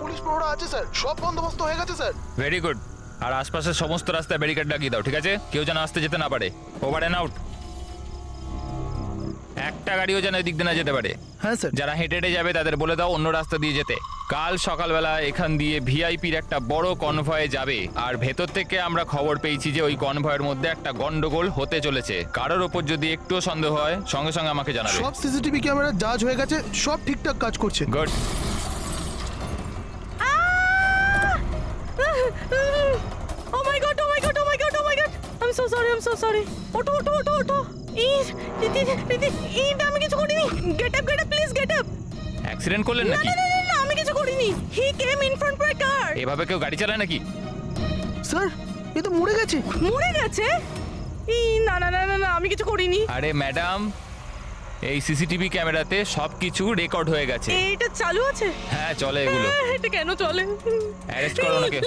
Police প্রহরা আছে sir, সব বন্দোবস্ত হয়ে গেছে স্যার। Very good. আর আশপাশের সমস্ত রাস্তায় ব্যারিকেড লাগিয়ে দাও, ঠিক আছে? কেউ যেন আসতে যেতে না পারে। Over and out. একটা গাড়িও যেন এদিক দিয়ে না যেতে পারে। হ্যাঁ স্যার। যারা হেঁটে হেঁটে যাবে তাদের বলে দাও অন্য রাস্তা দিয়ে যেতে। কাল সকালবেলা এখান দিয়ে ভিআইপির একটা বড় কনভয়ে যাবে, আর ভেতর থেকে আমরা খবর পেয়েছি যে ওই কনভয়ের মধ্যে একটা গন্ডগোল হতে চলেছে। কারোর ওপর যদি একটুও সন্দেহ হয় সঙ্গে সঙ্গে আমাকে জানাবে। সব সিসিটিভি ক্যামেরা জাজ হয়ে গেছে, সব ঠিকঠাক কাজ করছে। Good. Oh my god, oh my god, oh my god, oh my god. I'm so sorry, I'm so sorry. ওঠো ওঠো ওঠো ওঠো। এটা আমি কিছু করিনি। Get up, please get up. Accident করলেন না নাকি? না না না, আমি কিছু করিনি। He came in front of my car. এভাবে কেউ গাড়ি চালায় নাকি? স্যার, এ তো মরে গেছে। মরে গেছে? না না না না না, আমি কিছু করিনি। আরে ম্যাডাম, এই সিসিটিভি ক্যামেরাতে সবকিছু রেকর্ড হয়ে গেছে। এটা চালু আছে? হ্যাঁ চলে এগুলো। এটা কেন চলে? অ্যারেস্ট করো ওনাকে।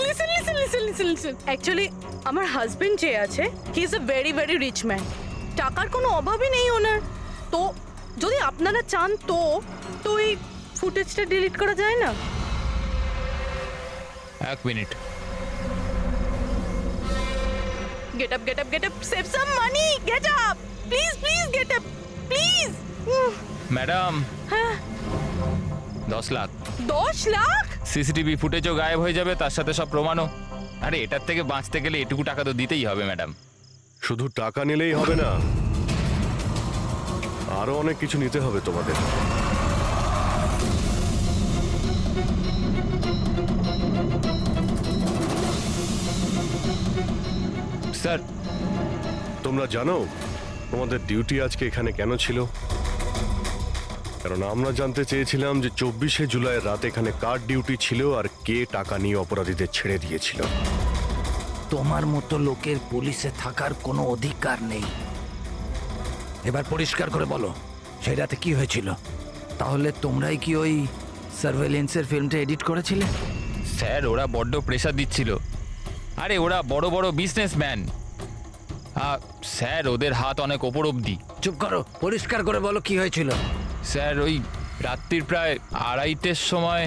লিসেন। অ্যাকচুয়ালি আমার হাজবেন্ড যে আছে, he is a very very rich man. টাকার কোনো অভাবই নেই ওনার। তো যদি আপনারা চান তো এই ফুটেজটা ডিলিট করা যায় না? এক minute. Get up, save some money, get up, please, get up, please. Madam, হ্যাঁ, 10 লাখ। 10 লাখ? সিসিটিভি ফুটেজও গায়েব হয়ে যাবে, তার সাথে সব প্রমাণও। আরে এটার থেকে বাঁচতে গেলে এটুকু টাকা তো দিতেই হবে ম্যাডাম। শুধু টাকা নিলেই হবে না, আরো অনেক কিছু নিতে হবে তোমাদের। স্যার, তোমরা জানো তোমাদের ডিউটি আজকে এখানে কেন ছিল? কারণ আমরা জানতে চেয়েছিলাম যে 24শে জুলাই রাত এখানে কার ডিউটি ছিল আর কে টাকা নিয়ে অপরাধীদের ছেড়ে দিয়েছিল। তোমার মতো লোকের পুলিশে থাকার কোনো অধিকার নেই। এবার পরিষ্কার করে বলো, সেই রাতে কি হয়েছিল? তাহলে তোমরাই কি ওই সার্ভেলেন্সের ফিল্মটা এডিট করেছিলে? স্যার ওরা বড্ড প্রেশার দিচ্ছিল। আরে ওরা বড় বড় বিজনেসম্যান, স্যার ওদের হাত অনেক ওপর অবধি। চুপ করো, পরিষ্কার করে বলো কি হয়েছিল। স্যার ওই রাত্রির প্রায় 2:30টার সময়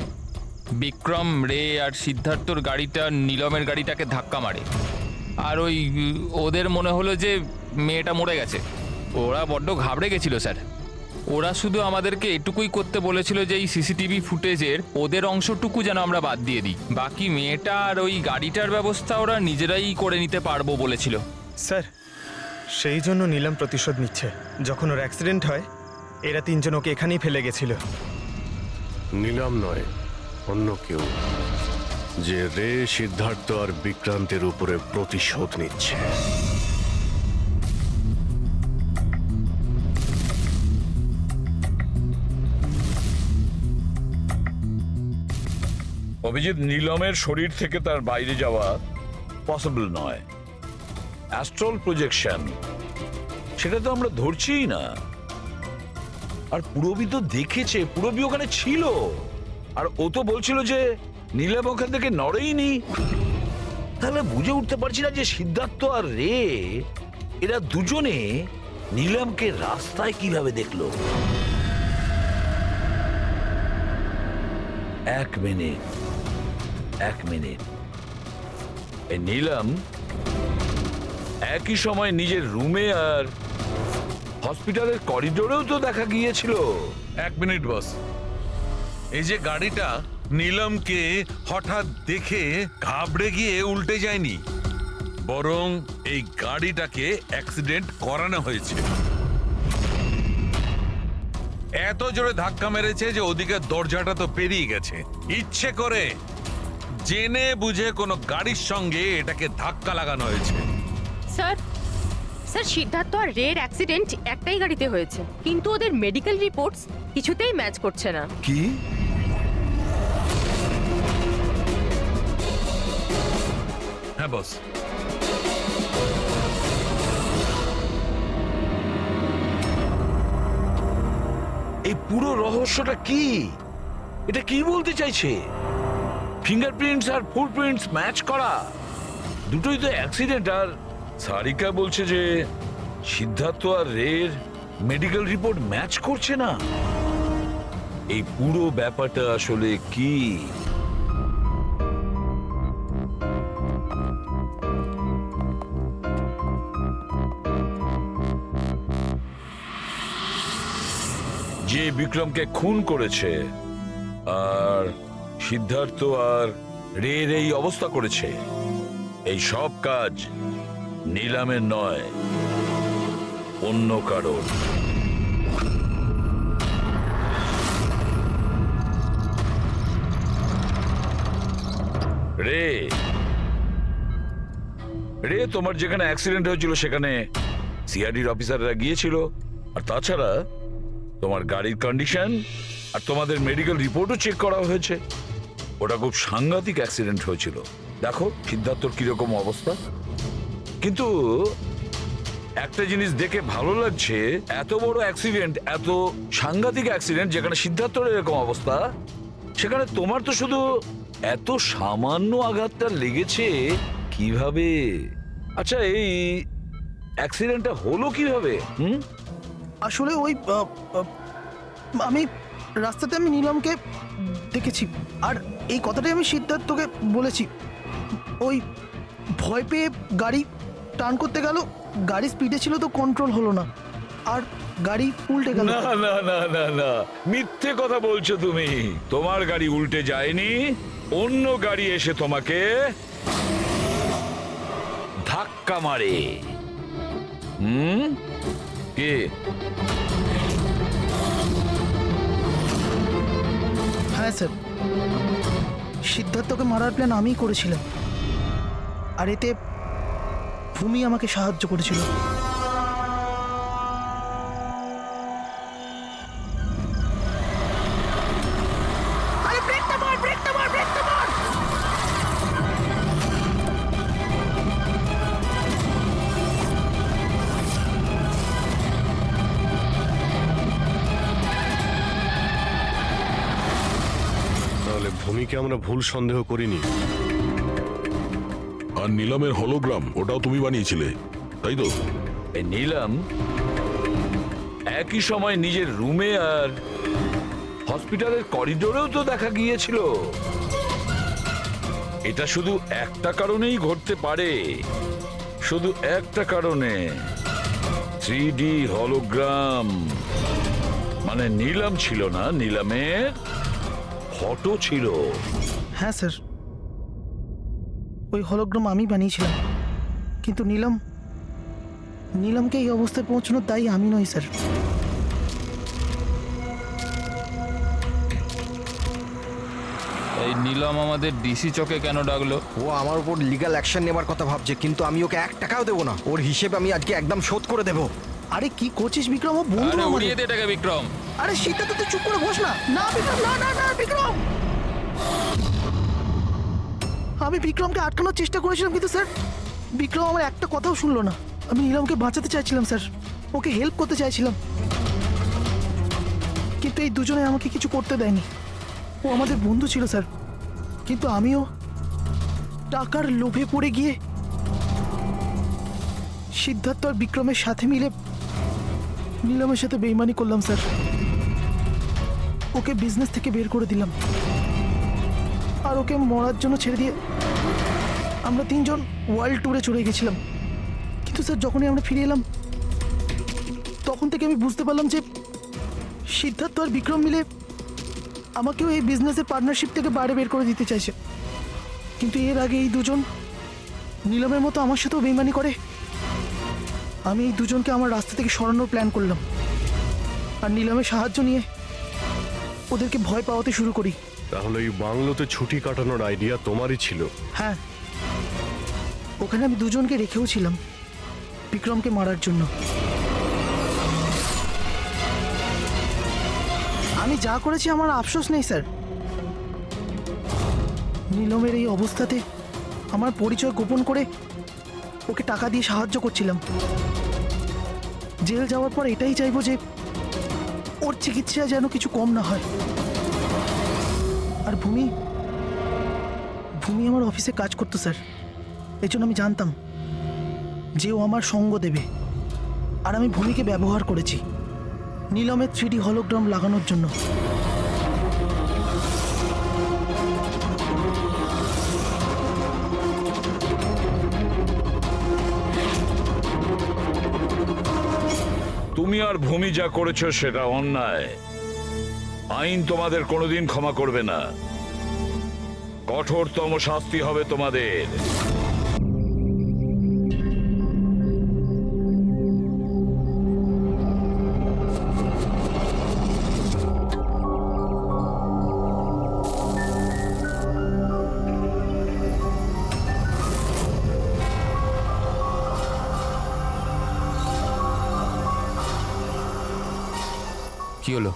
বিক্রম রে আর সিদ্ধার্থর গাড়িটা নীলমের গাড়িটাকে ধাক্কা মারে, আর ওই ওদের মনে হলো যে মেয়েটা মরে গেছে। ওরা বড্ড ঘাবড়ে গেছিল স্যার। ওরা শুধু আমাদেরকে এটুকুই করতে বলেছিল যে এই সিসিটিভি ফুটেজের ওদের অংশটুকু যেন আমরা বাদ দিয়ে দিই, বাকি মেয়েটা আর ওই গাড়িটার ব্যবস্থা ওরা নিজেরাই করে নিতে পারবো বলেছিল। স্যার, সেই জন্য নীলম প্রতিশোধ নিচ্ছে। যখন ওর অ্যাক্সিডেন্ট হয় এরা তিনজন ওকে এখানেই ফেলে গেছিল। নিলাম নয়, অন্য কেউ, যে রে, সিদ্ধার্থ আর বিক্রান্তের উপরে প্রতিশোধ নিচ্ছে। অভিজিৎ, নীলমের শরীর থেকে তার বাইরে যাওয়া পসিবল নয়। অ্যাস্ট্রাল প্রজেকশন, সেটা তো আমরা ধরছিই না। আর পুরবী তো দেখেছে, পুরবী ওখানে ছিল, আর ও তো বলছিল যে নীলম ওখান থেকে নড়েইনি। তাহলে বুঝে উঠতে পারছি না যে সিদ্ধার্থ আর রে, এরা দুজনে নীলমকে রাস্তায় কিভাবে দেখলো। এক মিনিট, এই নীলম একই সময় নিজের রুমে আর হসপিটালের করিডোরেও তো দেখা গিয়েছিল। 1 মিনিট বস, এই যে গাড়িটা নীলমকে হঠাৎ দেখে ঘাবড়ে গিয়ে উল্টে যায়নি, বরং এই গাড়িটাকে অ্যাক্সিডেন্ট করানো হয়েছে। এত জোরে ধাক্কা মেরেছে যে ওদিকে দরজাটা তো পেরিয়ে গেছে। ইচ্ছে করে জেনে বুঝে কোনো গাড়ির সঙ্গে এটাকে ধাক্কা লাগানো হয়েছে। স্যার, সিদ্ধার্থ আর রের অ্যাক্সিডেন্ট একটাই গাড়িতে হয়েছে, কিন্তু ওদের মেডিকেল রিপোর্টস কিছুতেই ম্যাচ করছে না। কি? হ্যাঁ বস। এই পুরো রহস্যটা কি? এটা কি বলতে চাইছে? ফিঙ্গারপ্রিন্টস আর ফুটপ্রিন্টস ম্যাচ করা, দুটোই তো অ্যাক্সিডেন্ট। আর সারিকা বলছে যে সিদ্ধার্থ আর রের মেডিকেল রিপোর্ট ম্যাচ করছে না। এই পুরো ব্যাপারটা আসলে কি? বিক্রমকে খুন করেছে আর সিদ্ধার্থ আর রের এই অবস্থা করেছে, এই সব কাজ নিলামের নয়, অন্য কারোর। রে রে তোমার যেখানে অ্যাক্সিডেন্ট হয়েছিল সেখানে সিআইডির অফিসাররা গিয়েছিল, আর তাছাড়া তোমার গাড়ির কন্ডিশন আর তোমাদের মেডিকেল রিপোর্টও চেক করা হয়েছে। ওটা খুব সাংঘাতিক অ্যাক্সিডেন্ট হয়েছিল। দেখো সিদ্ধার্থর কিরকম অবস্থা। কিন্তু একটা জিনিস দেখে ভালো লাগছে, এত বড় অ্যাক্সিডেন্ট, এত সাংঘাতিক অ্যাক্সিডেন্ট যেখানে সিদ্ধার্থর এরকম অবস্থা, সেখানে তোমার তো শুধু এত সামান্য আঘাতটা লেগেছে কিভাবে? আচ্ছা, এই অ্যাক্সিডেন্টটা হলো কিভাবে? আসলে ওই আমি রাস্তাতে আমি নিলামকে দেখেছি, আর এই কথাটাই আমি সিদ্ধার্থকে বলেছি। ওই ভয় পেয়ে গাড়ি টার্ন করতে গেল, গাড়ি স্পিডে ছিল তো কন্ট্রোল হলো না, আর গাড়ি উল্টে গেল। না না না না না, মিথ্যে কথা বলছো তুমি। তোমার গাড়ি উল্টে যায়নি, অন্য গাড়ি এসে তোমাকে ধাক্কা মারে। কে? হ্যাঁ স্যার, সিদ্ধার্থকে মারার প্ল্যান আমিই করেছিলাম, আর এতে ভূমি আমাকে সাহায্য করেছিল। আরে ব্রেকটা মার, ব্রেকটা মার, ব্রেকটা মার! তাহলে ভূমিকে আমরা ভুল সন্দেহ করিনি। আর নিলামের হলোগ্রাম ওটাও তুমি বানিয়েছিলে, তাই তো? এই নিলাম একই সময় নিজের রুমে আর হসপিটালের করিডোরেও তো দেখা গিয়েছিল। এটা শুধু একটা কারণেই ঘটতে পারে, শুধু একটা কারণে। 3D হলোগ্রাম মানে নিলাম ছিল না, নিলামের ফটো ছিল। হ্যাঁ স্যার, ওই হলোগ্রাম আমি বানিয়েছিলাম, কিন্তু নীলমকে এই অবস্থায় পৌঁছানোর দায়ী আমি নই স্যার। এই নিলাম আমাদের ডিসি চকে কেন ডাকলো? ও আমার উপর লিগ্যাল অ্যাকশন নেবার কথা ভাবছে, কিন্তু আমি ওকে 1 টাকাও দেবো না। ওর হিসেব আমি আজকে একদম শোধ করে দেবো। আরে কি করছিস বিক্রম? ও বন্ধু আরে আমাদের। উড়িয়ে দে এটাকে বিক্রম। আরে সিদ্ধার্থ, তুই চুপ করে বস না। না বিক্রম, না না না বিক্রম! আমি বিক্রমকে আটকানোর চেষ্টা করেছিলাম, কিন্তু স্যার বিক্রম আমার একটা কথাও শুনলো না। আমি নীলমকে বাঁচাতে চাইছিলাম স্যার, ওকে হেল্প করতে চাইছিলাম, কিন্তু এই দুজনে আমাকে কিছু করতে দেয়নি। ও আমাদের বন্ধু ছিল স্যার, কিন্তু আমিও টাকার লোভে পড়ে গিয়ে সিদ্ধার্থ আর বিক্রমের সাথে মিলে নীলমের সাথে বেইমানি করলাম স্যার। ওকে বিজনেস থেকে বের করে দিলাম, আর ওকে মরার জন্য ছেড়ে দিয়ে আমরা 3 জন ওয়ার্ল্ড ট্যুরে চলে গেছিলাম। কিন্তু স্যার যখনই আমরা ফিরে এলাম, তখন থেকে আমি বুঝতে পারলাম যে সিদ্ধার্থ আর বিক্রম মিলে আমাকেও এই বিজনেসের পার্টনারশিপ থেকে বাইরে বের করে দিতে চাইছে। কিন্তু এর আগে এই দুজন নীলমের মতো আমার সাথেও বেইমানি করে। আমি এই দুজনকে আমার রাস্তা থেকে সরানোর প্ল্যান করলাম, আর নীলমের সাহায্য নিয়ে ওদেরকে ভয় পাওয়াতে শুরু করি। তাহলে এই বাংলোতে ছুটি কাটানোর আইডিয়া তোমারই ছিল? হ্যাঁ, ওখানে আমি দুজনকে রেখেও ছিলাম বিক্রমকে মারার জন্য। আমি যা করেছি আমার আফসোস নেই স্যার। নীলমের এই অবস্থাতে আমার পরিচয় গোপন করে ওকে টাকা দিয়ে সাহায্য করছিলাম। জেল যাওয়ার পর এটাই চাইবো যে ওর চিকিৎসায় যেন কিছু কম না হয়। আর ভূমি আমার অফিসে কাজ করতো স্যার, এই জন্য আমি জানতাম যে ও আমার সঙ্গ দেবে, আর আমি ভূমিকে ব্যবহার করেছি নীলমের 3D হলোগ্রাম লাগানোর জন্য। তুমি আর ভূমি যা করেছো সেটা অন্যায়, আইন তোমাদের কোনোদিন ক্ষমা করবে না। কঠোরতম শাস্তি হবে তোমাদের। কি হলো?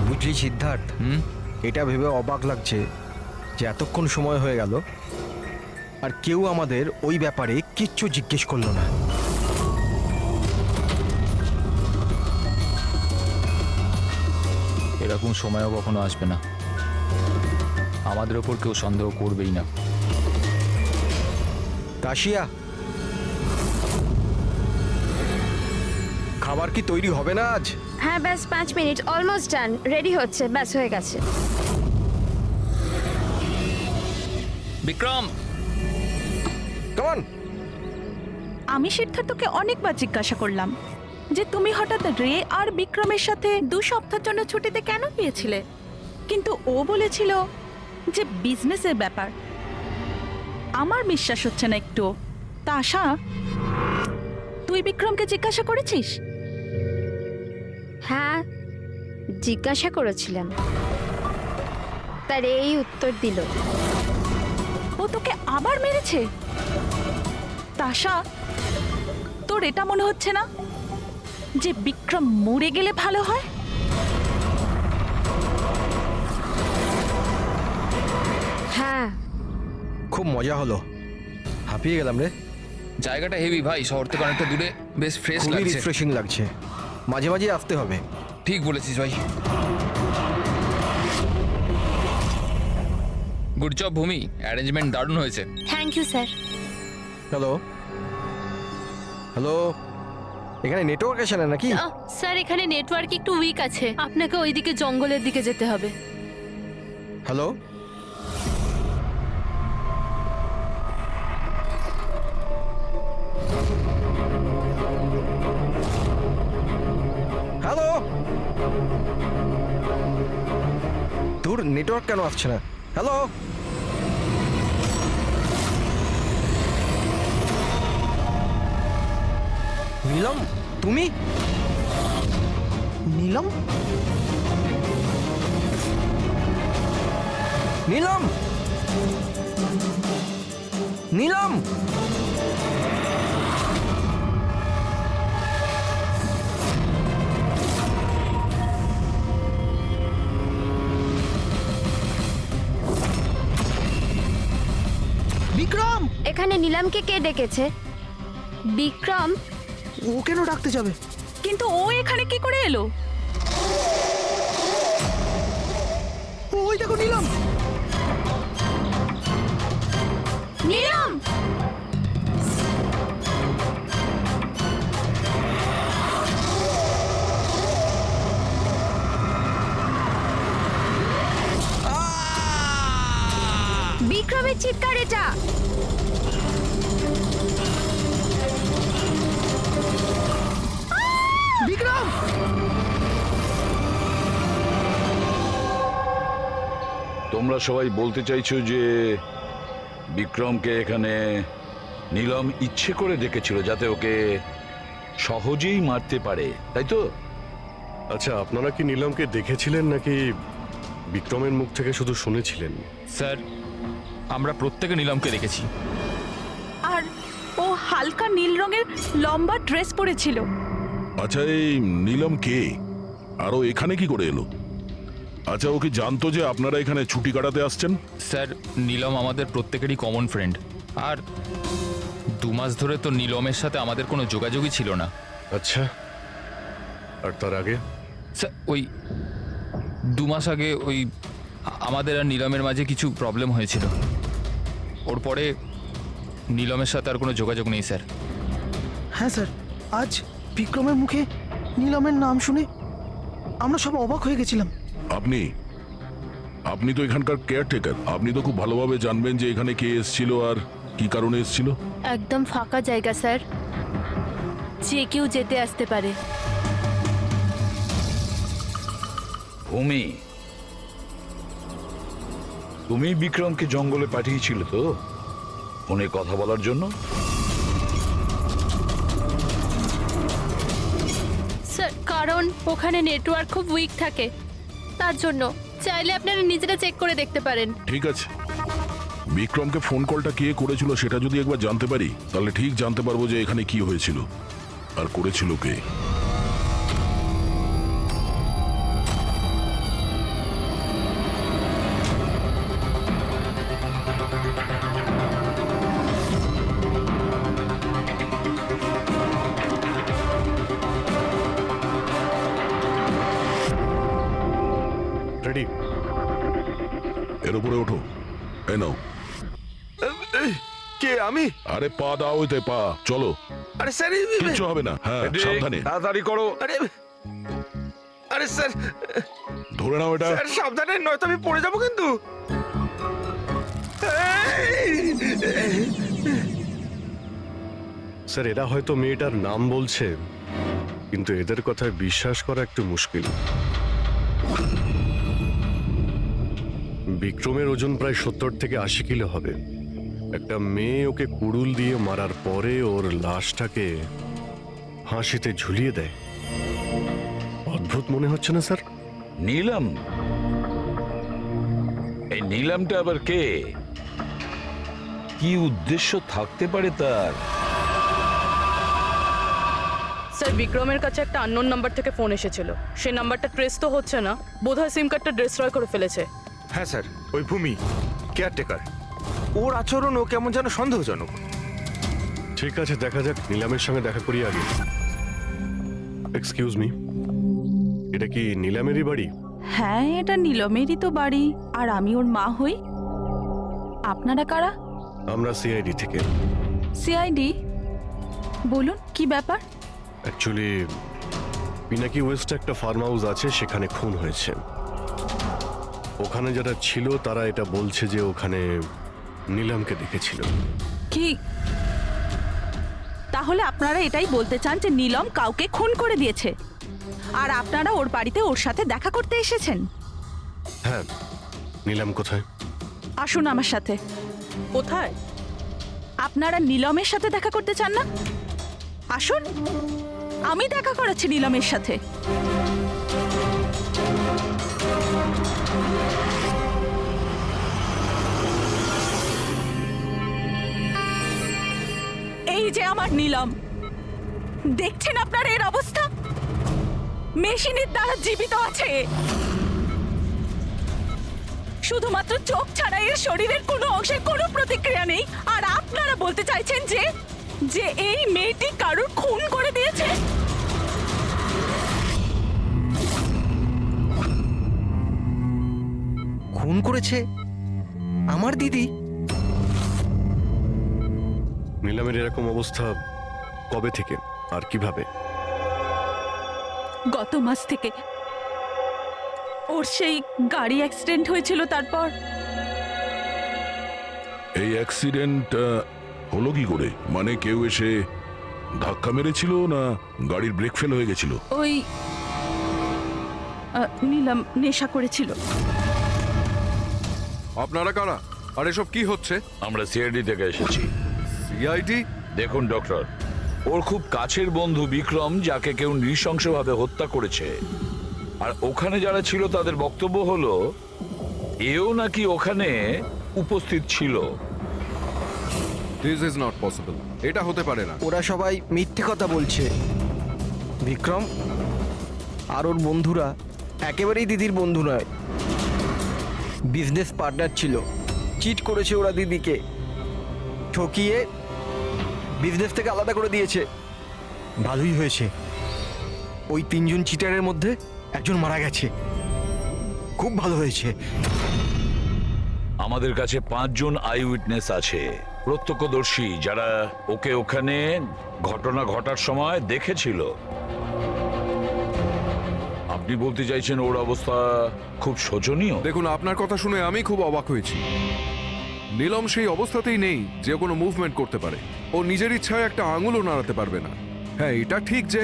বুঝলি সিদ্ধার্থ, এটা ভেবে অবাক লাগছে যে এতক্ষণ সময় হয়ে গেল আর কেউ আমাদের ওই ব্যাপারে কিচ্ছু জিজ্ঞেস করলো না। এরকম সময়ও কখনো আসবে না। আমাদের ওপর কেউ সন্দেহ করবেই না। কাশিয়া, খাবার কি তৈরি হবে না আজ? হ্যাঁ ব্যাস 5 মিনিট, অলমোস্ট ডান, রেডি হচ্ছে, ব্যাস হয়ে গেছে। বিক্রম, কেমন? আমি সিদ্ধার্থকে অনেকবার জিজ্ঞাসা করলাম যে তুমি হঠাৎ রে আর বিক্রমের সাথে 2 সপ্তাহের জন্য ছুটিতে কেন গিয়েছিলে, কিন্তু ও বলেছিল যে বিজনেসের ব্যাপার। আমার বিশ্বাস হচ্ছে না একটু। তা আশা, তুই বিক্রমকে জিজ্ঞাসা করেছিস? হ্যাঁ জিজ্ঞাসা করেছিলাম, তার এই উত্তর দিল। ও তোকে আবার মেরেছে? তাশা, তোর এটা মনে হচ্ছে না যে বিক্রম মরে গেলে ভালো হয়? হ্যাঁ খুব মজা হলো, হাঁপিয়ে গেলাম রে। জায়গাটা হেভি ভাই, শহর থেকে অনেকটা দূরে, বেশ ফ্রেশ খুবই লাগছে। রিফ্রেশিং লাগছে, মাঝে মাঝে আসতে হবে। ঠিক বলেছিস ভাই। গুড জব ভূমি, অ্যারেঞ্জমেন্ট দারুণ হয়েছে। Thank you sir. Hello hello, এখানে নেটওয়ার্ক আসে না নাকি? স্যার এখানে নেটওয়ার্ক একটু উইক আছে, আপনাকে ওইদিকে জঙ্গলের দিকে যেতে হবে। হ্যালো হ্যালো, তোর নেটওয়ার্ক কেন আসছে না? হ্যালো নীলম, তুমি? নীলম? নীলম, নীলম, বিক্রম! এখানে নিলামকে কে ডেকেছে? বিক্রম? ও কেন ডাকতে যাবে? কিন্তু ও এখানে কি করে এলো? ওই দেখো নীলম! নিলাম! বিক্রমের চিৎকার এটা। বিক্রম! তোমরা সবাই বলতে চাইছো যে বিক্রমকে এখানে নীলম ইচ্ছে করে ডেকেছিল যাতে ওকে সহজেই মারতে পারে, তাই তো? আচ্ছা, আপনারা কি নীলমকে দেখেছিলেন নাকি বিক্রমের মুখ থেকে শুধু শুনেছিলেন? স্যার, আমরা প্রত্যেকে নীলমকে দেখেছি। আর ও হালকা নীল রঙের লম্বা ড্রেস পরেছিল। আচ্ছা, এই নীলম কে? আর ও এখানে কি করে এলো? আচ্ছা, ও কি জানতো যে আপনারা এখানে ছুটি কাটাতে আসছেন? স্যার, নীলম আমাদের প্রত্যেকেরই কমন ফ্রেন্ড। আর 2 মাস ধরে তো নীলমের সাথে আমাদের কোনো যোগাযোগই ছিল না। আচ্ছা, আর তার আগে? স্যার, ওই 2 মাস আগে ওই আমাদের আর নীলমের মাঝে কিছু প্রবলেম হয়েছিল। ওর পরে নীলমের সাথে আর কোনো যোগাযোগ নেই স্যার। হ্যাঁ স্যার, আজ বিক্রমের মুখে নীলমের নাম শুনে আমরা সব অবাক হয়ে গেছিলাম। আপনি তো এখানকার কেয়ারটেকার, আপনি তো খুব ভালোভাবে জানবেন যে এখানে কে এসেছিল আর কি কারণে এসেছিল। একদম ফাঁকা জায়গা স্যার, যে কেউ যেতে আসতে পারে। ভূমি, তুমি বিক্রমকে জঙ্গলে পাঠিয়েছিলে তো ফোনে কথা বলার জন্য? স্যার কারণ ওখানে নেটওয়ার্ক খুব উইক থাকে, তার জন্য। চাইলে আপনারা নিজেরা চেক করে দেখতে পারেন। ঠিক আছে, বিক্রমকে ফোন কলটা কে করেছিল সেটা যদি একবার জানতে পারি তাহলে ঠিক জানতে পারবো যে এখানে কি হয়েছিল আর করেছিল কে। রেডি? এর উপরে ওঠো। এই নাও। কে আমি? আরে পা দাও, ওইতে পা। চলো, আরে স্যার কিচ্ছু হবে না। হ্যাঁ, সাবধানে। তাড়াতাড়ি করো। আরে স্যার ধরে নাও এটা। স্যার সাবধানে, নয়তো আমি পড়ে যাবো কিন্তু। স্যার, এরা হয়তো মেয়েটার নাম বলছে, কিন্তু এদের কথায় বিশ্বাস করা একটু মুশকিল। বিক্রমের ওজন প্রায় 70 থেকে 80 কিলো হবে। একটা মেয়ে ওকে কুড়ুল দিয়ে মারার পরে ওর লাশটাকে ফাঁসিতে ঝুলিয়ে দেয়। অদ্ভুত মনে হচ্ছে না স্যার? নীলম? এই নীলমটা আবার কে? কি উদ্দেশ্য থাকতে পারে তার? স্যার, বিক্রমের কাছে একটা আননোন নাম্বার থেকে ফোন এসেছিল। সেই নাম্বারটা ট্রেস তো হচ্ছে না, বোধহয় সিম কার্ডটা ডিস্ট্রয় করে ফেলেছে। হ্যাঁ স্যার, ওই ভূমি কেয়ারটেকার, ওর আচরণও কেমন যেন সন্দেহজনক। ঠিক আছে, দেখা যাক। নিলামের সঙ্গে দেখা করি আগে। এক্সকিউজ মি, এটা কি নিলামেরই বাড়ি? হ্যাঁ, এটা নীলমেরই তো বাড়ি, আর আমি ওর মা হই। আপনারা কারা? আমরা সিআইডি থেকে। সিআইডি? বলুন কি ব্যাপার? অ্যাকচুয়ালি পিনাকি ওয়েস্টে একটা ফার্ম হাউস আছে, সেখানে খুন হয়েছে। ওখানে যারা ছিল তারা এটা বলছে যে ওখানে নিলামকে দেখেছিল। কি তাহলে আপনারা এটাই বলতে চান যে নীলম কাউকে খুন করে দিয়েছে, আর আপনারা ওর বাড়িতে ওর সাথে দেখা করতে এসেছেন? হ্যাঁ। নিলাম কোথায়? আসুন আমার সাথে। কোথায়? আপনারা নীলমের সাথে দেখা করতে চান না? আসুন, আমি দেখা করাচ্ছি নীলমের সাথে। এই যে আমার নীলম, দেখছেন আপনার এর অবস্থা? মেশিনের দ্বারা জীবিত আছে, শুধুমাত্র চোখ ছাড়া এর শরীরের কোনো অংশের কোনো প্রতিক্রিয়া নেই। আর আপনারা বলতে চাইছেন যে যে এই মেয়েটি কারোর খুন করে দিয়েছে? খুন করেছে আমার দিদি? নিলামের এরকম অবস্থা কবে থেকে আর কিভাবে? গত মাস থেকে। ওর সেই গাড়ি অ্যাক্সিডেন্ট হয়েছিল, তারপর। এই অ্যাক্সিডেন্ট হলো কি করে? মানে কেউ এসে ধাক্কা মেরেছিল না গাড়ির ব্রেক ফেল হয়ে গেছিল? ওই নীলম নেশা করেছিল। আপনারা কারা আর এসব কি হচ্ছে? আমরা সিআইডি থেকে এসেছি। সিআইডি? দেখুন ডক্টর, ওর খুব কাছের বন্ধু বিক্রম, যাকে কেউ নৃশংসভাবে হত্যা করেছে। আর ওখানে যারা ছিল তাদের বক্তব্য হলো এও নাকি ওখানে উপস্থিত ছিল। দিস ইজ নট পসিবল, এটা হতে পারে না। ওরা সবাই মিথ্যে কথা বলছে। বিক্রম আর ওর বন্ধুরা একেবারেই দিদির বন্ধু নয়, বিজনেস পার্টনার ছিল। চিট করেছে ওরা দিদিকে, ঠকিয়ে বিজনেস থেকে আলাদা করে দিয়েছে। ভালোই হয়েছে, ওই 3 জন চিটারের মধ্যে একজন মারা গেছে। খুব ভালো হয়েছে। আমাদের কাছে 5 জন আই উইটনেস আছে, প্রত্যক্ষদর্শী, যারা ওকে ওখানে ঘটনা ঘটার সময় দেখেছিল। আপনি বলতে চাইছেন ওর অবস্থা খুব শোচনীয়? দেখুন, আপনার কথা শুনে আমি খুব অবাক হয়েছি। নীলম সেই অবস্থাতেই নেই যে কোনো মুভমেন্ট করতে পারে। ও নিজের ইচ্ছায় একটা আঙুলও নাড়াতে পারবে না। হ্যাঁ, এটা ঠিক যে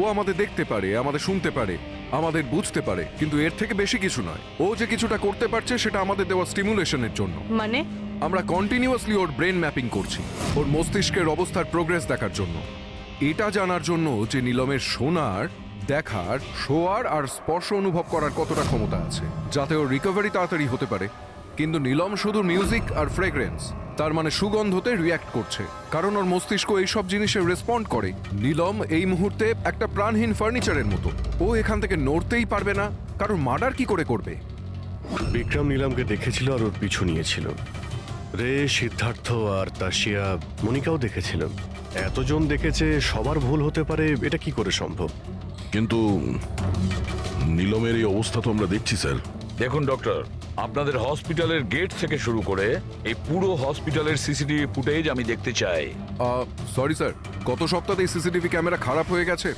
ও আমাদের দেখতে পারে, আমাদের শুনতে পারে, আমাদের বুঝতে পারে, কিন্তু এর থেকে বেশি কিছু নয়। ও যে কিছুটা করতে পারছে সেটা আমাদের দেওয়া স্টিমুলেশনের জন্য। মানে আমরা কন্টিনিউয়াসলি ওর ব্রেন ম্যাপিং করছি, ওর মস্তিষ্কের অবস্থার প্রোগ্রেস দেখার জন্য। এটা জানার জন্য যে নীলমের শোনার, দেখার, শোয়ার আর স্পর্শ অনুভব করার কতটা ক্ষমতা আছে, যাতে ওর রিকভারি তাড়াতাড়ি হতে পারে। কিন্তু নীলম শুধু মিউজিক আর ফ্রেগ্রেন্স, তার মানে সুগন্ধতে রিয়্যাক্ট করছে, কারণ ওর মস্তিষ্ক এইসব জিনিসে রেসপন্ড করে। নীলম এই মুহূর্তে একটা প্রাণহীন ফার্নিচারের মতো। ও এখান থেকে নড়তেই পারবে না, কারণ মার্ডার কি করে করবে? বিক্রম নীলমকে দেখেছিল আর ওর পিছু নিয়েছিল। রে, সিদ্ধার্থ আর তাশিয়া, মনিকাও দেখেছিল। এতজন দেখেছে, সবার ভুল হতে পারে, এটা কি করে সম্ভব? কিন্তু নীলমের এই অবস্থা তো আমরা দেখছি স্যার। দেখুন ডক্টর, আপনাদের হসপিটালের গেট থেকে শুরু করে এই পুরো হসপিটালের সিসিটিভি ফুটেজ আমি দেখতে চাই। সরি স্যার, গত সপ্তাহে সিসিটিভি ক্যামেরা খারাপ হয়ে গেছে,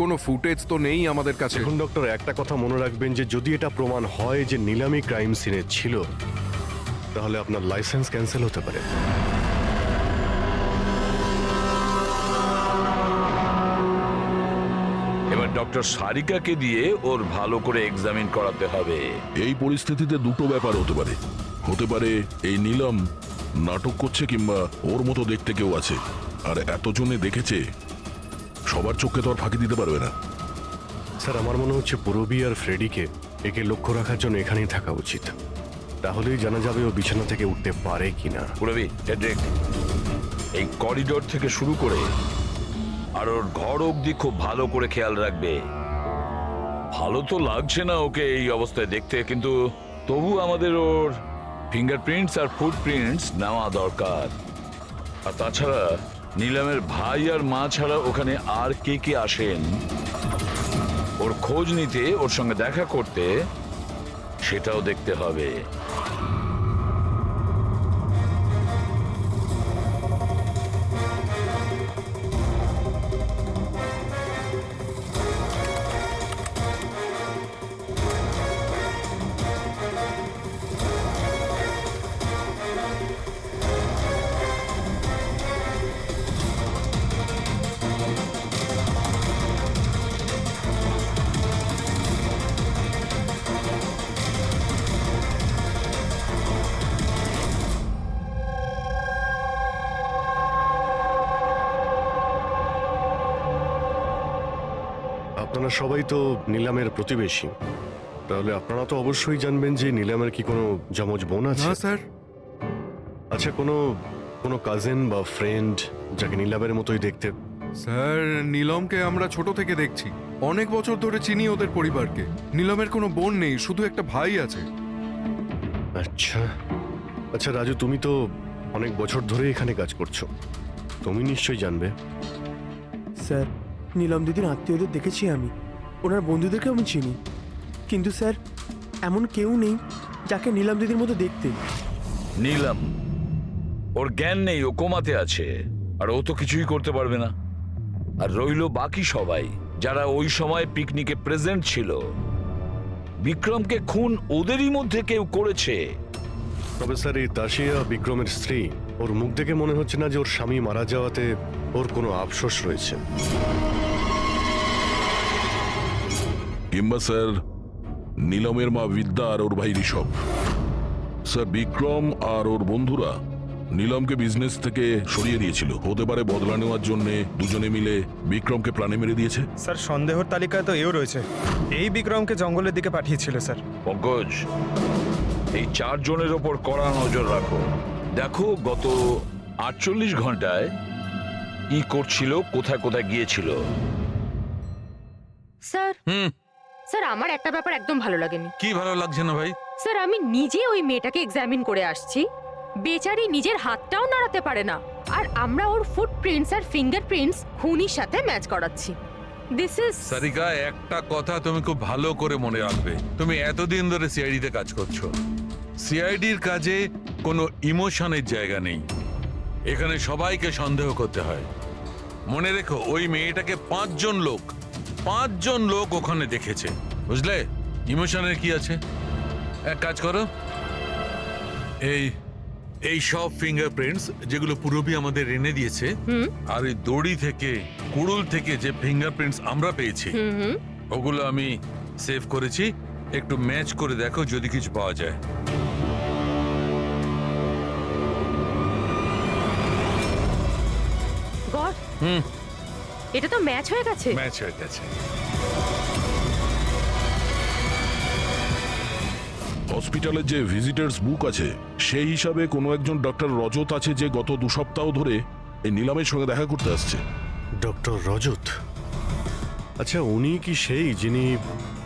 কোনো ফুটেজ তো নেই আমাদের কাছে। এখন ডক্টর, একটা কথা মনে রাখবেন যে যদি এটা প্রমাণ হয় যে নীলামি ক্রাইম সিনে ছিল, তাহলে আপনার লাইসেন্স ক্যান্সেল হতে পারে। এবার ডক্টর সারিকাকে দিয়ে ওর ভালো করে এক্সামিন করাতে হবে। এই পরিস্থিতিতে দুটো ব্যাপার হতে পারে। হতে পারে এই নীলম নাটক করছে, কিংবা ওর মতো দেখতে কেউ আছে, আর এতজনে দেখেছে, সবার চোখে তো আর ফাঁকি দিতে পারবে না। স্যার, আমার মনে হচ্ছে পুরবি আর ফ্রেডিকে একে লক্ষ্য রাখার জন্য এখানেই থাকা উচিত। তাহলেই জানা যাবে ও বিছানা থেকে উঠতে পারে কিনা। পুরবি, হেড্রিক, এই করিডোর থেকে শুরু করে আর ওর ঘর অবধি খুব ভালো করে খেয়াল রাখবে। ভালো তো লাগছে না ওকে এই অবস্থায় দেখতে, কিন্তু তবু আমাদের ওর ফিঙ্গারপ্রিন্টস আর ফুটপ্রিন্টস নেওয়া দরকার। আর তাছাড়া নীলামের ভাই আর মা ছাড়া ওখানে আর কে কে আসেন ওর খোঁজ নিতে, ওর সঙ্গে দেখা করতে, সেটাও দেখতে হবে। আপনারা সবাই তো নীলামের প্রতিবেশী, তাহলে আপনারা তো অবশ্যই জানবেন যে নীলামের কি কোনো যমজ বোন আছে? না স্যার। আচ্ছা, কোনো কাজিন বা ফ্রেন্ড যাকে নীলামের মতোই দেখতে? স্যার, নীলমকে আমরা ছোট থেকে দেখছি, অনেক বছর ধরে চিনি ওদের পরিবারকে। নীলমের কোনো বোন নেই, শুধু একটা ভাই আছে। আচ্ছা আচ্ছা রাজু, তুমি তো অনেক বছর ধরে এখানে কাজ করছো, তুমি নিশ্চয়ই জানবে। স্যার, নীলম দিদির আত্মীয়দের দেখেছি আমি, ওনার বন্ধুদেরকে আমি চিনি, কিন্তু স্যার এমন কেউ নেই যাকে নীলম দিদির মতো দেখতে। নীলম, ওর জ্ঞান নেই, ও কোমাতে আছে, আর ও তো কিছুই করতে পারবে না। আর রইলো বাকি সবাই যারা ওই সময় পিকনিকে প্রেজেন্ট ছিল। বিক্রমকে খুন ওদেরই মধ্যে কেউ করেছে। তবে স্যার, এই তাশিয়া বিক্রমের স্ত্রী, ওর মুখ দেখে মনে হচ্ছে না যে ওর স্বামী মারা যাওয়াতে ওর কোনো আফসোস রয়েছে। কিংবা স্যার নীলমের মা বিদ্যা আর ওর ভাই ঋষভ। স্যার, বিক্রম আর ওর বন্ধুরা নীলমকে বিজনেস থেকে সরিয়ে দিয়েছিল। হতে পারে বদলা নেওয়ার জন্য দুজনে মিলে বিক্রমকে প্রাণে মেরে দিয়েছে। স্যার, সন্দেহর তালিকায় তো এও রয়েছে। এই বিক্রমকে জঙ্গলের দিকে পাঠিয়েছিল স্যার। পঙ্কজ, এই 4 জনের ওপর কড়া নজর রাখো। দেখো গত 48 ঘন্টায় কি করছিল, কোথায় কোথায় গিয়েছিল। স্যার, স্যার আমার একটা ব্যাপার একদম ভালো লাগেনি। কি ভালো লাগছে না ভাই? স্যার, আমি নিজে ওই মেয়েটাকে এক্সামিন করে আসছি, বেচারি নিজের হাতটাও নাড়াতে পারে না, আর আমরা ওর ফুটপ্রিন্টস আর ফিঙ্গারপ্রিন্টস খুনির সাথে ম্যাচ করাচ্ছি। দিস ইজ সারিকা, একটা কথা তুমি খুব ভালো করে মনে রাখবে। তুমি এতদিন ধরে সিআইডিতে কাজ করছো। সিআইডির কাজে কোনো ইমোশনের জায়গা নেই। এখানে সবাইকে সন্দেহ করতে হয়। মনে রেখো, ওই মেয়েটাকে 5 জন লোক ওখানে দেখেছে, বুঝলে? ইমোশনের কি আছে? এক কাজ করো, এই সব ফিঙ্গারপ্রিন্টস যেগুলো পুরবি আমাদের এনে দিয়েছে, আর এই দড়ি থেকে, কুড়ুল থেকে যে ফিঙ্গারপ্রিন্টস আমরা পেয়েছি, ওগুলো আমি সেভ করেছি, একটু ম্যাচ করে দেখো যদি কিছু পাওয়া যায়। গড, এটা তো ম্যাচ হয়ে গেছে। ম্যাচ হয়ে গেছে। হসপিটালের যে ভিজিটার্স বুক আছে সেই হিসাবে কোনো একজন ডক্টর রজত আছে যে গত 2 সপ্তাহ ধরে এই নিলামের সঙ্গে দেখা করতে আসছে। ডক্টর রজত? আচ্ছা, উনি কি সেই যিনি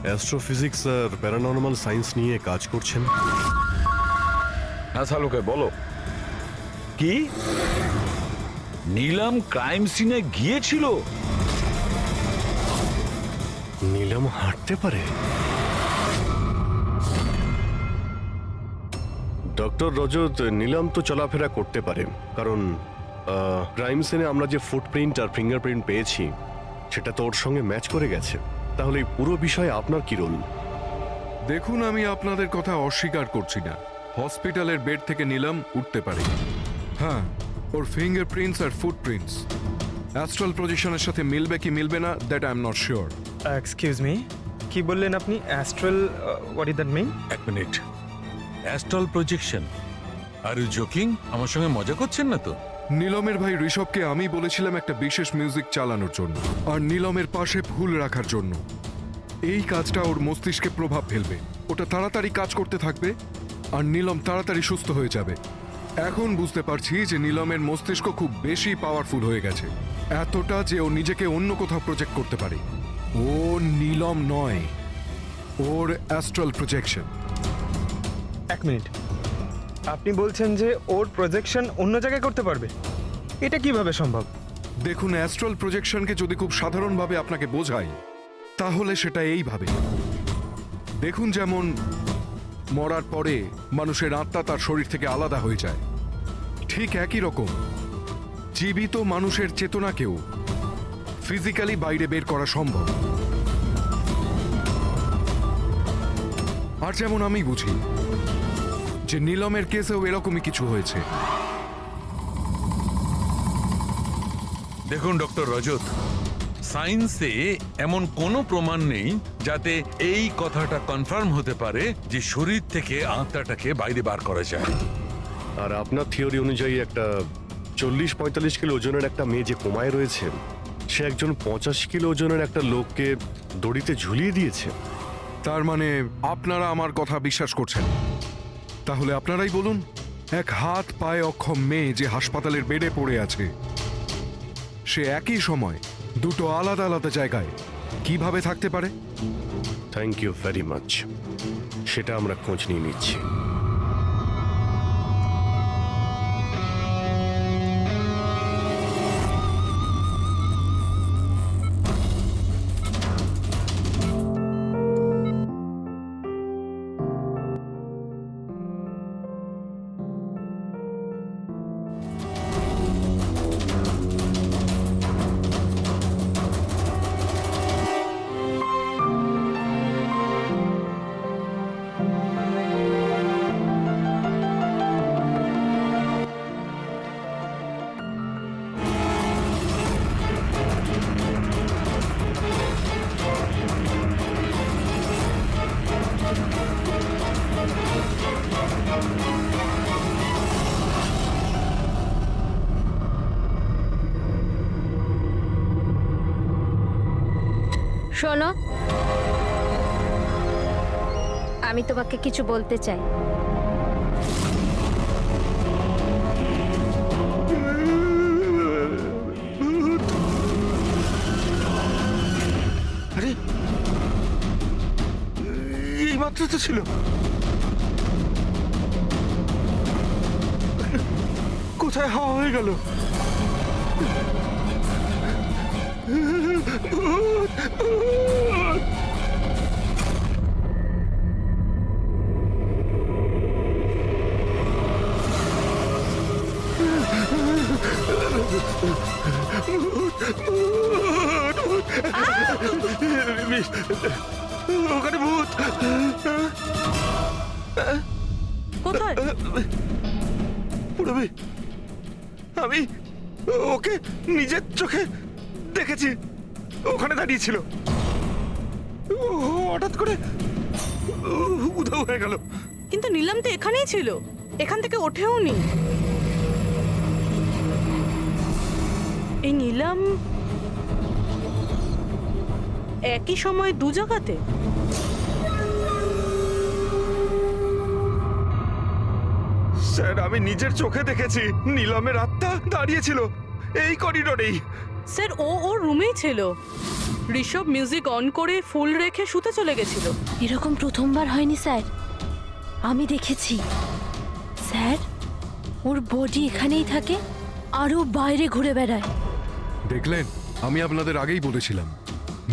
অ্যাস্ট্রোফিজিক্স আর প্যারানর্মাল সায়েন্স নিয়ে কাজ করছেন? হ্যাঁ শালুকে বলো। কি নীলম ক্রাইম সিনে গিয়েছিল? নীলম হাঁটতে পারে? ডক্টর রজত, নীলম তো চলাফেরা করতে পারে, কারণ ক্রাইম সিনে আমরা যে ফুটপ্রিন্ট আর ফিঙ্গারপ্রিন্ট পেয়েছি সেটা তো ওর সঙ্গে ম্যাচ করে গেছে। তাহলে এই পুরো বিষয়ে আপনার কি রোল? দেখুন, আমি আপনাদের কথা অস্বীকার করছি না। হসপিটালের বেড থেকে নীলম উঠতে পারে। হ্যাঁ, ওর ফিঙ্গারপ্রিন্টস আর ফুটপ্রিন্টস অ্যাস্ট্রাল প্রজেকশনের সাথে মিলবে কি মিলবে না, that I am not sure. Excuse me, কি বললেন আপনি? Astral, what is that mean? এক minute, astral projection? Are you joking? আমার সঙ্গে মজা করছেন না তো? নীলমের ভাই ঋষভকে আমি বলেছিলাম একটা বিশেষ মিউজিক চালানোর জন্য আর নীলমের পাশে ফুল রাখার জন্য। এই কাজটা ওর মস্তিষ্কে প্রভাব ফেলবে, ওটা তাড়াতাড়ি কাজ করতে থাকবে আর নীলম তাড়াতাড়ি সুস্থ হয়ে যাবে। এখন বুঝতে পারছি যে নীলমের মস্তিষ্ক খুব বেশি পাওয়ারফুল হয়ে গেছে, এতটা যে ও নিজেকে অন্য কোথাও প্রজেক্ট করতে পারে। ও নীলম নয়, ওর অ্যাস্ট্রাল প্রজেকশন। এক মিনিট, আপনি বলছেন যে ওর প্রজেকশন অন্য জায়গায় করতে পারবে? এটা কিভাবে সম্ভব? দেখুন, অ্যাস্ট্রাল প্রজেকশনকে যদি খুব সাধারণভাবে আপনাকে বোঝাই তাহলে সেটা এইভাবে। দেখুন, যেমন মরার পরে মানুষের আত্মা তার শরীর থেকে আলাদা হয়ে যায়, ঠিক একই রকম জীবিত মানুষের চেতনাকেও ফিজিক্যালি বাইরে বের করা সম্ভব। আর যেমন আমি বুঝি যে নীলমের কেসেও এরকমই কিছু হয়েছে। দেখুন ডক্টর রজত, সায়েন্সে এমন কোনো প্রমাণ নেই যাতে এই কথাটা কনফার্ম হতে পারে যে শরীর থেকে আত্মাটাকে বাইরে বার করা যায়। আর আপনার থিওরি অনুযায়ী একটা 40-45 কিলো ওজনের একটা মেয়ে যে কোমায় রয়েছে, সে একজন 85 কিলো ওজনের একটা লোককে দড়িতে ঝুলিয়ে দিয়েছে। তার মানে আপনারা আমার কথা বিশ্বাস করছেন? তাহলে আপনারাই বলুন, এক হাত পায়ে অক্ষম মেয়ে যে হাসপাতালের বেডে পড়ে আছে, সে একই সময় দুটো আলাদা আলাদা জায়গায় কিভাবে থাকতে পারে? থ্যাংক ইউ ভেরি মাচ, সেটা আমরা খোঁজ নিয়ে নিচ্ছি। শোনো, আমি তোমাকে কিছু বলতে চাই। আরে, এই মাত্র তো ছিল। কোথায় হাওয়া হয়ে গেল? ওখানে ভূত। কোথায়? পুরবি, আমি ওকে নিজের চোখে দেখেছি, ওখানে দাঁড়িয়ে ছিল। হঠাৎ করে উধাও হয়ে গেল। কিন্তু নিলাম তো এখানেই ছিল, এখান থেকে ওঠেও নি। এই নিলাম একই সময় দু জায়গাতে? স্যার আমি নিজের চোখে দেখেছি নিলামের আত্মা দাঁড়িয়েছিল এই করিডোরেই। স্যার ও ওর রুমেই ছিল, ঋষভ মিউজিক অন করে ফুল রেখে শুতে চলে গেছিল। এরকম প্রথমবার হয়নি স্যার, আমি দেখেছি। স্যার ওর বডি এখানেই থাকে আর ও বাইরে ঘুরে বেড়ায়। দেখলেন, আমি আপনাদের আগেই বলেছিলাম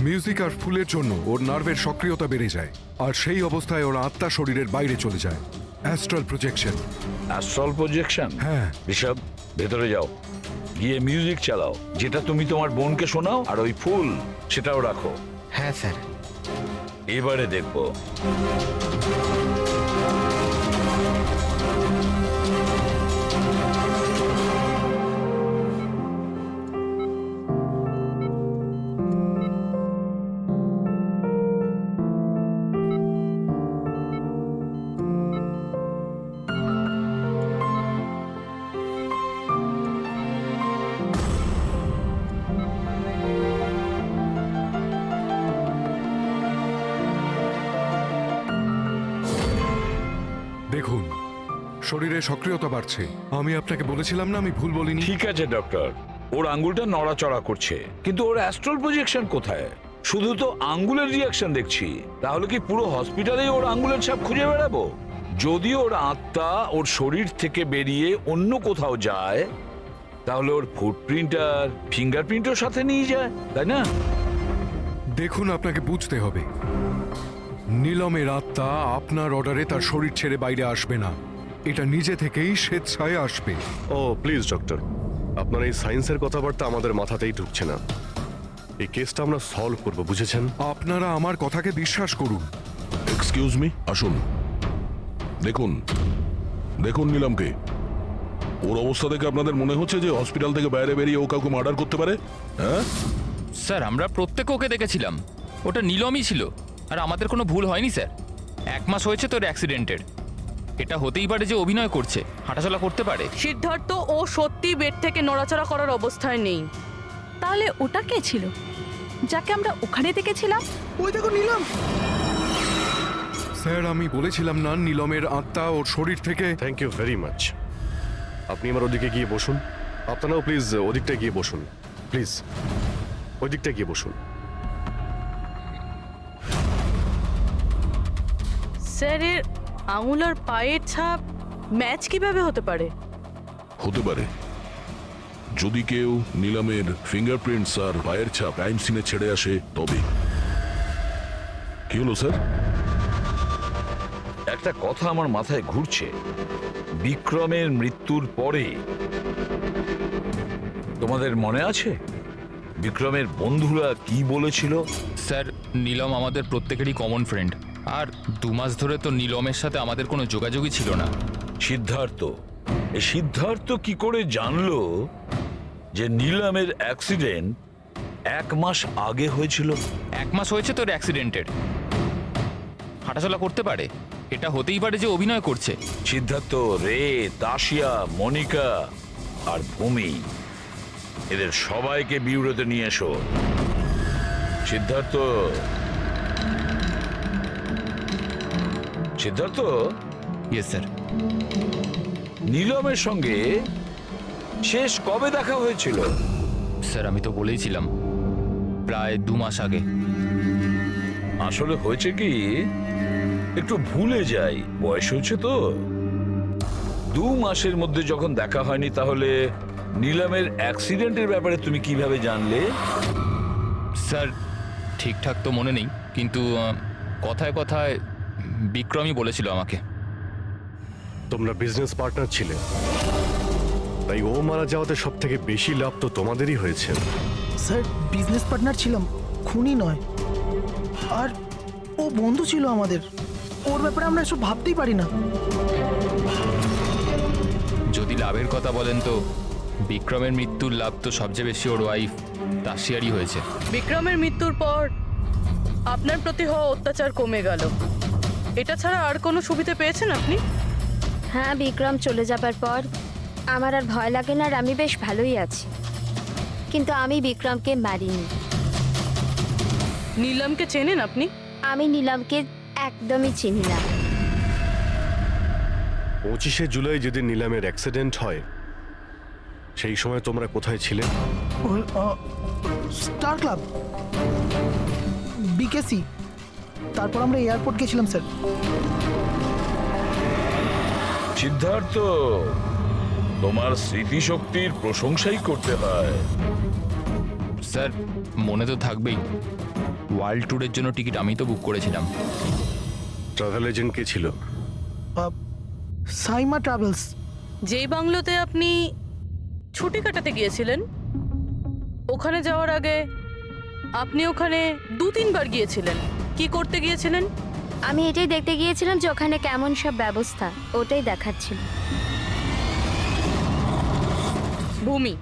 মিউজিক আর ফুলের জন্য ওর নার্ভের সক্রিয়তা বেড়ে যায়, আর সেই অবস্থায় ওর আত্মা শরীরের বাইরে চলে যায়। Astral projection. Astral projection? হ্যাঁ। ঋষভ ভেতরে যাও, গিয়ে মিউজিক চালাও, যেটা তুমি তোমার বোনকে শোনাও, আর ওই ফুল সেটাও রাখো। হ্যাঁ স্যার। এবারে দেখবো। দেখুন, শরীরে সক্রিয়তা বাড়ছে। আমি আপনাকে বলেছিলাম না আমি ভুল বলিনি? ঠিক আছে ডক্টর, ওর আঙ্গুলটা নড়াচড়া করছে, কিন্তু ওর অ্যাস্ট্রাল প্রজেকশন কোথায়? শুধু তো আঙ্গুলের রিয়াকশন দেখছি। তাহলে কি পুরো হসপিটালেই ওর আঙ্গুলের ছাপ খুঁজে বেড়াবো? যদি ওর আত্মা ওর শরীর থেকে বেরিয়ে অন্য কোথাও যায়, তাহলে ওর ফুটপ্রিন্ট আর ফিঙ্গারপ্রিন্টও সাথে নিয়ে যায়, তাই না? দেখুন, আপনাকে বুঝতে হবে, নীলমের আত্মা আপনার অর্ডারে তার শরীর ছেড়ে বাইরে আসবে না। এটা নিজে থেকেই স্বেচ্ছায় আসবে। ও প্লিজ ডক্টর, আপনার এই সায়েন্সের কথাবার্তা আমাদের মাথাতেই ঢুকছে না। এই কেসটা আমরা সলভ করব, বুঝেছেন? আপনারা আমার কথাকে বিশ্বাস করুন। এক্সকিউজ মি, আসুন। দেখুন দেখুন নিলামকে। ওর অবস্থা দেখে আপনাদের মনে হচ্ছে যে হসপিটাল থেকে বাইরে বেরিয়ে ও কাউকে মার্ডার করতে পারে? হ্যাঁ স্যার, আমরা প্রত্যেকে ওকে দেখেছিলাম, ওটা নীলমই ছিল, আর আমাদের কোনো ভুল হয়নি স্যার। 1 মাস হয়েছে তোর অ্যাক্সিডেন্টের, এটা হতেই পারে যে অভিনয় করছে, হাঁটাচলা করতে পারে। সিদ্ধার্থ ও সত্যি বেড থেকে নড়াচড়া করার অবস্থায় নেই। তাহলে ওটা কে ছিল যাকে আমরা ওখানে দেখেছিলাম? ওই দেখো নিলাম। স্যার, আমি বলেছিলাম না নীলমের আত্মা ওর শরীর থেকে। Thank you very much. আপনি আমার ওদিকে গিয়ে বসুন। আপনারাও প্লিজ ওদিকটা গিয়ে বসুন, প্লিজ ওই দিকটা গিয়ে বসুন। স্যার এর আঙুল আর পায়ের ছাপ ম্যাচ কিভাবে হতে পারে? হতে পারে যদি কেউ নিলামের ফিঙ্গারপ্রিন্টস আর পায়ের ছাপ ক্রাইম সিনে ছেড়ে আসে তবে। কি হলো স্যার? একটা কথা আমার মাথায় ঘুরছে। বিক্রমের মৃত্যুর পরে তোমাদের মনে আছে বিক্রমের বন্ধুরা কি বলেছিল? স্যার, নীলম আমাদের প্রত্যেকেরই কমন ফ্রেন্ড, আর 2 মাস ধরে তো নীলমের সাথে আমাদের কোনো যোগাযোগই ছিল না। সিদ্ধার্থ কি করে জানলো যে নীলমের অ্যাক্সিডেন্ট 1 মাস আগে হয়েছিল? 1 মাস হয়েছে তোর অ্যাক্সিডেন্টের, হাঁটাচলা করতে পারে, এটা হতেই পারে যে অভিনয় করছে। সিদ্ধার্থ, রে, তাশিয়া, মনিকা আর ভূমি, এদের সবাইকে বিউরোতে নিয়ে এসো। Siddharth, yes sir. নীলমের সঙ্গে শেষ কবে দেখা হয়েছিল? স্যার, আমি তো বলেইছিলাম, প্রায় 2 মাস আগে। আসলে হয়েছে কি, একটু ভুলে যাই, বয়স হচ্ছে তো। 2 মাসের মধ্যে যখন দেখা হয়নি, তাহলে নীলমের অ্যাক্সিডেন্টের ব্যাপারে তুমি কিভাবে জানলে? স্যার, ঠিকঠাক তো মনে নেই, কিন্তু কথায় কথায় বিক্রমই বলেছিল আমাকে। তোমরা বিজনেস পার্টনার ছিলে, তাই ও মারা যাওয়াতে সব থেকে বেশি লাভ তো তোমাদেরই হয়েছে। স্যার, বিজনেস পার্টনার ছিলাম, খুনি নয়। আর ও বন্ধু ছিল আমাদের, ওর ব্যাপারে আমরা এসব ভাবতেই পারি না। যদি লাভের কথা বলেন তো বিক্রমের মৃত্যুর লাভ তো সবচেয়ে বেশি ওর ওয়াইফ তাশিয়ারই হয়েছে। বিক্রমের মৃত্যুর পর আপনার প্রতি হওয়া অত্যাচার কমে গেল, এটা ছাড়া আর কোনো সুবিধা পেয়েছেন আপনি? হ্যাঁ, বিক্রম চলে যাবার পর আমার আর ভয় লাগে না, আর আমি বেশ ভালোই আছি। কিন্তু আমি বিক্রমকে মারিনি। নীলমকে চেনেন আপনি? আমি নীলমকে একদমই চিনি না। 25শে জুলাই যেদিন নিলামের অ্যাক্সিডেন্ট হয় সেই সময় তোমরা কোথায় ছিলে? স্টার ক্লাব, বিকেসি, তারপর আমরা এয়ারপোর্ট গেছিলাম স্যার। সিদ্ধার্থ, তোমার স্মৃতিশক্তির প্রশংসাই করতে হয়। স্যার মনে তো থাকবেই, ওয়ার্ল্ড ট্যুরের জন্য টিকিট আমি তো বুক করেছিলাম। ট্রাভেল এজেন্ট কে ছিল? সাইমা ট্রাভেলস। যেই বাংলোতে আপনি ছুটি কাটাতে গিয়েছিলেন, ওখানে যাওয়ার আগে আপনি ওখানে 2-3 বার গিয়েছিলেন। কি করতে গিয়েছিলেন? আমি এটাই দেখতে গিয়েছিলাম যে ওখানে কেমন সব ব্যবস্থা, ওটাই দেখাচ্ছিল। ভূমি,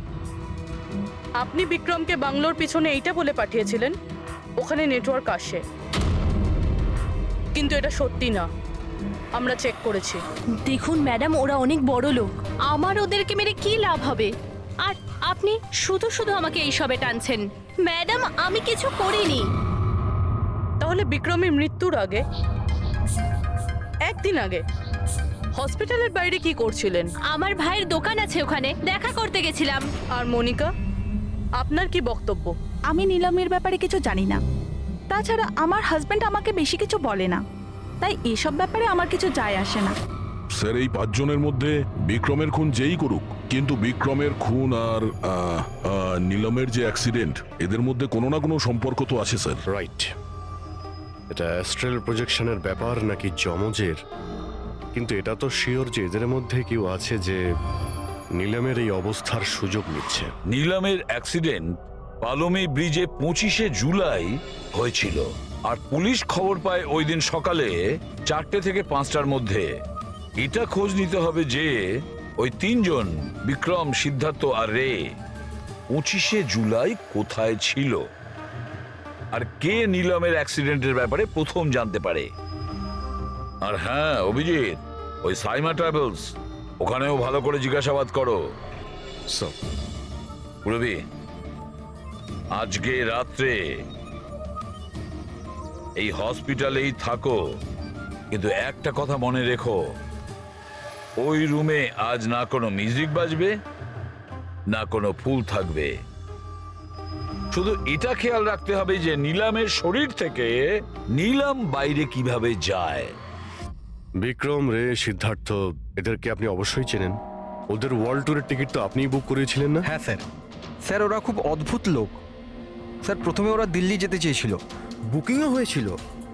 আপনি বিক্রমকে বাংলোর পিছনে এইটা বলে পাঠিয়েছিলেন ওখানে নেটওয়ার্ক আসে, কিন্তু এটা সত্যি না, আমরা চেক করেছি। দেখুন ম্যাডাম, ওরা অনেক বড় লোক, আমার ওদেরকে মেরে কি লাভ হবে? আর আপনি শুধু শুধু আমাকে এইসবে টানছেন। ম্যাডাম, আমি কিছু করিনি। তাহলে বিক্রমের মৃত্যুর আগে, একদিন আগে হসপিটালের বাইরে কি করছিলেন? আমার ভাইয়ের দোকান আছে, ওখানে দেখা করতে গেছিলাম। আর মনিকা, আপনার কি বক্তব্য? আমি নীলমের ব্যাপারে কিছু জানি না, তাছাড়া আমার হাজবেন্ড আমাকে বেশি কিছু বলে না, তাই এসব ব্যাপারে আমার কিছু যায় আসে না। স্যার এই 5 জনের মধ্যে বিক্রমের খুন যেই করুক, কিন্তু বিক্রমের খুন আর নীলমের যে অ্যাক্সিডেন্ট, এদের মধ্যে কোনো না কোনো সম্পর্ক তো আছে স্যার। রাইট, এটা অ্যাস্ট্রাল প্রজেকশনের ব্যাপার নাকি যমজের, কিন্তু এটা তো শিওর যে এদের মধ্যে কেউ আছে যে নিলামের এই অবস্থার সুযোগ নিচ্ছে। নিলামের অ্যাক্সিডেন্ট পালোমি ব্রিজে 25শে জুলাই হয়েছিল, আর পুলিশ খবর পায় ওই দিন সকালে 4টে থেকে 5টার মধ্যে। এটা খোঁজ নিতে হবে যে ওই 3 জন বিক্রম, সিদ্ধার্থ আর রে 25শে জুলাই কোথায় ছিল, আর কে নিলামের অ্যাক্সিডেন্টের ব্যাপারে প্রথম জানতে পারে। আর হ্যাঁ অভিজিৎ, ওই সাইমা ট্রাভেলস, ওখানেও ভালো করে জিজ্ঞাসাবাদ করো। পুরবি, আজকে রাত্রে এই হসপিটালেই থাকো, কিন্তু একটা কথা মনে রেখো, ওই রুমে আজ না কোনো মিউজিক বাজবে না কোনো ফুল থাকবে। শুধু এটা খেয়াল রাখতে হবে যে নিলামের শরীর থেকে নিলাম বাইরে কিভাবে যায়। বিক্রম, রে, সিদ্ধার্থ, এদেরকে আপনি অবশ্যই চেনেন। ওদের ওয়ার্ল্ড ট্যুরের টিকিট তো আপনিই বুক করেছিলেন না? হ্যাঁ স্যার। স্যার ওরা খুব অদ্ভুত লোক। স্যার প্রথমে ওরা দিল্লি যেতে চেয়েছিল, বুকিংও হয়েছিল,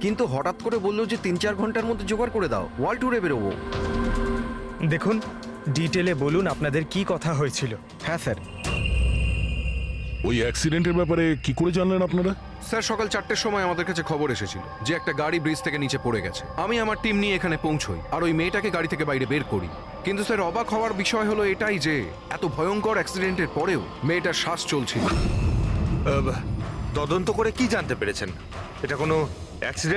কিন্তু হঠাৎ করে বললো যে 3-4 ঘন্টার মধ্যে জোগাড় করে দাও, ওয়ার্ল্ড ট্যুরে বেরোবো। দেখুন, ডিটেলে বলুন আপনাদের কি কথা হয়েছিল। হ্যাঁ স্যার। ওই অ্যাক্সিডেন্টের ব্যাপারে কি করে জানলেন আপনারা? স্যার সকাল 4টের সময় আমাদের কাছে খবর এসেছিল যে একটা গাড়ি ব্রিজ থেকে নিচে পড়ে গেছে। আমি আমার টিম নিয়ে এখানে পৌঁছই আর ওই মেয়েটাকে গাড়ি থেকে বাইরে বের করি। কিন্তু স্যার অবাক হওয়ার বিষয় হলো এটাই যে এত ভয়ঙ্কর অ্যাক্সিডেন্টের পরেও মেয়েটার শ্বাস চলছিল। তদন্ত করে কি জানতে পেরেছেন? এটা কোনো অ্যাক্সিডেন্ট